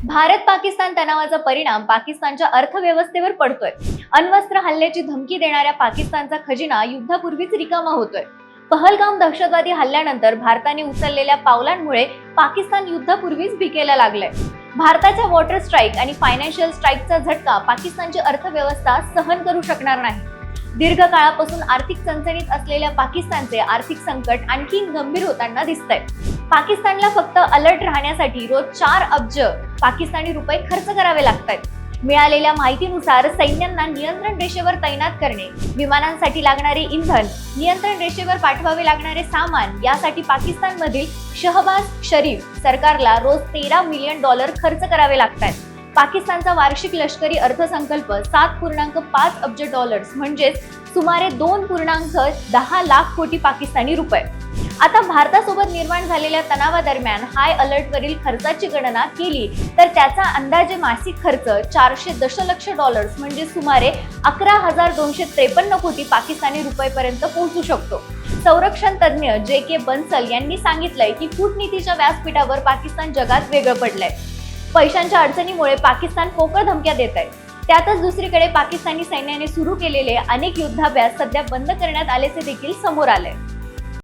भारत पाकिस्तान तणावाचा परिणाम पाकिस्तानच्या अर्थव्यवस्थेवर पडतोय। अण्वस्त्र हल्ल्याची धमकी देणाऱ्या पाकिस्तानचा खजिना युद्धापूर्वीच रिकामा होतोय। पहलगाम दहशतवादी हल्ल्यानंतर भारताने उचललेल्या पावलांमुळे पाकिस्तान युद्धापूर्वीच भिकेला लागलंय। भारताच्या वॉटर स्ट्राईक आणि फायनान्शियल स्ट्राईकचा झटका पाकिस्तानची अर्थव्यवस्था सहन करू शकणार नाही। दीर्घ काळापासून आर्थिक चणचणीत असलेल्या पाकिस्तानचे आर्थिक संकट आणखी गंभीर होताना दिसतंय। पाकिस्तानला फक्त अलर्ट राहण्यासाठी रोज 4 अब्ज पाकिस्तानी रुपये खर्च करावे लागतात। मिळालेल्या माहितीनुसार सैन्यांना नियंत्रण रेषेवर तैनात करणे, विमानांसाठी लागणारे इंधन, नियंत्रण रेषेवर पाठवावे लागणारे सामान यासाठी पाकिस्तानमधील शहबाज शरीफ सरकारला रोज $13 मिलियन खर्च करावे लागतात। पाकिस्तानचा वार्षिक लष्करी अर्थसंकल्प $7.5 अब्ज म्हणजे सुमारे 2.10 लाख कोटी पाकिस्तानी रुपये। आता भारतासोबत निर्माण झालेल्या तणावादरम्यान हाय अलर्टवरील खर्चाची गणना केली तर त्याचा अंदाजे मासिक खर्च $400 दशलक्ष म्हणजे सुमारे 11,253 कोटी पाकिस्तानी रुपयेपर्यंत पोहोचू शकतो। संरक्षण तज्ञ जे.के. बन्सल यांनी सांगितलंय की कूटनीतीच्या व्यासपीठावर पाकिस्तान जगात वेगळं पडलंय। पैशांच्या अडचणीमुळे पाकिस्तान पोकळ धमक्या देत आहे। त्यातच दुसरीकडे पाकिस्तानी सैन्याने सुरू केलेले अनेक युद्धाभ्यास सध्या बंद करण्यात आल्याचे देखील समोर आले।